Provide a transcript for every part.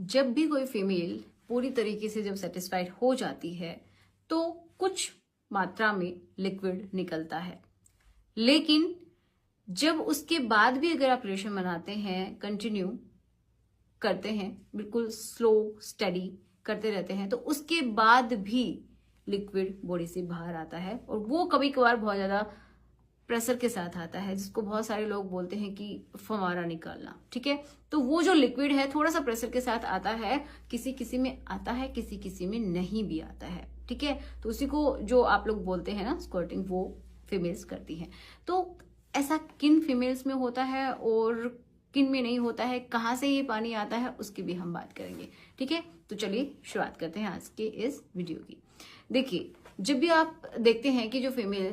जब भी कोई फीमेल पूरी तरीके से जब सेटिस्फाइड हो जाती है तो कुछ मात्रा में लिक्विड निकलता है, लेकिन जब उसके बाद भी अगर आप रिलेशन बनाते हैं, कंटिन्यू करते हैं, बिल्कुल स्लो स्टडी करते रहते हैं, तो उसके बाद भी लिक्विड बॉडी से बाहर आता है और वो कभी कभार बहुत ज्यादा प्रेशर के साथ आता है, जिसको बहुत सारे लोग बोलते हैं कि फव्वारा निकालना। ठीक है, तो वो जो लिक्विड है थोड़ा सा प्रेशर के साथ आता है, किसी किसी में आता है, किसी किसी में नहीं भी आता है। ठीक है, तो उसी को जो आप लोग बोलते हैं ना स्क्वर्टिंग, वो फीमेल्स करती हैं। तो ऐसा किन फीमेल्स में होता है और किन में नहीं होता है, कहाँ से ये पानी आता है, उसकी भी हम बात करेंगे। ठीक है, तो चलिए शुरुआत करते हैं आज के इस वीडियो की। देखिए, जब भी आप देखते हैं कि जो फीमेल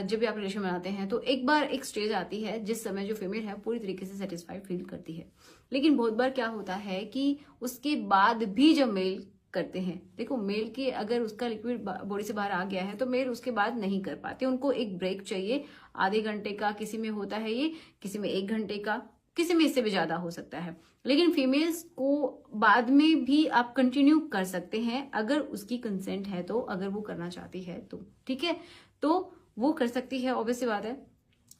जब भी आप रिलेशन बनाते हैं तो एक बार एक स्टेज आती है जिस समय जो फीमेल है पूरी तरीके से सेटिस्फाइड फील करती है, लेकिन बहुत बार क्या होता है कि उसके बाद भी जब मेल करते हैं, देखो मेल की अगर उसका लिक्विड बॉडी से बाहर आ गया है तो मेल उसके बाद नहीं कर पाते, उनको एक ब्रेक चाहिए, आधे घंटे का किसी में होता है ये, किसी में 1 घंटे का, किसी में इससे भी ज्यादा हो सकता है। लेकिन फीमेल्स को बाद में भी आप कंटिन्यू कर सकते हैं अगर उसकी कंसेंट है, तो अगर वो करना चाहती है तो ठीक है, तो वो कर सकती है, ऑब्वियस सी बात है।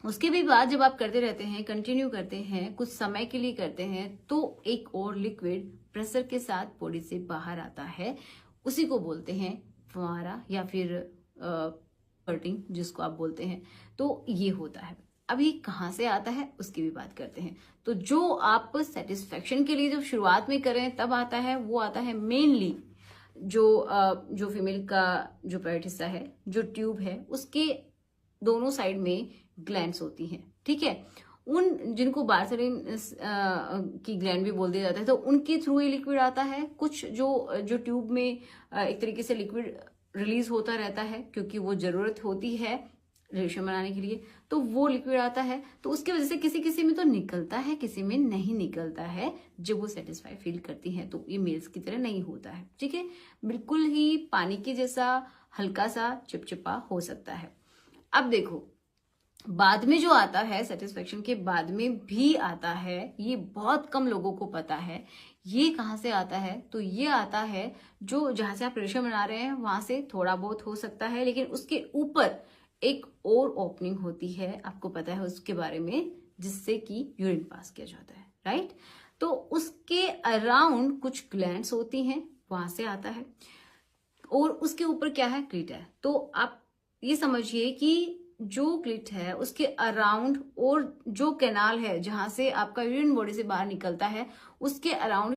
उसके भी बाद जब आप करते रहते हैं, कंटिन्यू करते हैं, कुछ समय के लिए करते हैं, तो एक और लिक्विड प्रेशर के साथ बॉडी से बाहर आता है, उसी को बोलते हैं फुवारा या फिर स्क्वर्टिंग जिसको आप बोलते हैं। तो ये होता है। अभी कहाँ से आता है उसकी भी बात करते हैं। तो जो आप सेटिस्फेक्शन के लिए जब शुरुआत में करें तब आता है, वो आता है मेनली जो फीमेल का जो प्राइवेट हिस्सा है, जो ट्यूब है, उसके दोनों साइड में ग्लैंड्स होती हैं। ठीक है, उन जिनको बार्सलिन की ग्लैंड भी बोल दिया जाता है, तो उनके थ्रू ये लिक्विड आता है। कुछ जो ट्यूब में एक तरीके से लिक्विड रिलीज होता रहता है क्योंकि वो जरूरत होती है रिलेशन बनाने के लिए, तो वो लिक्विड आता है। तो उसकी वजह से किसी किसी में तो निकलता है, किसी में नहीं निकलता है। जब वो सेटिस्फाई फील करती हैं तो ये मेल्स की तरह नहीं होता है। ठीक है, बिल्कुल ही पानी के जैसा हल्का सा चिपचिपा हो सकता है। अब देखो, बाद में जो आता है, सेटिस्फेक्शन के बाद में भी आता है, ये बहुत कम लोगों को पता है। ये कहाँ से आता है? तो ये आता है जो जहां से आप रिलेशन बना रहे हैं वहां से थोड़ा बहुत हो सकता है, लेकिन उसके ऊपर एक और ओपनिंग होती है, आपको पता है उसके बारे में, जिससे कि यूरिन पास किया जाता है, राइट? तो उसके अराउंड कुछ ग्लैंड्स होती हैं, वहां से आता है, और उसके ऊपर क्या है? क्लीट है। तो आप ये समझिए कि जो क्लिट है उसके अराउंड और जो कैनाल है जहां से आपका यूरिन बॉडी से बाहर निकलता है, उसके अराउंड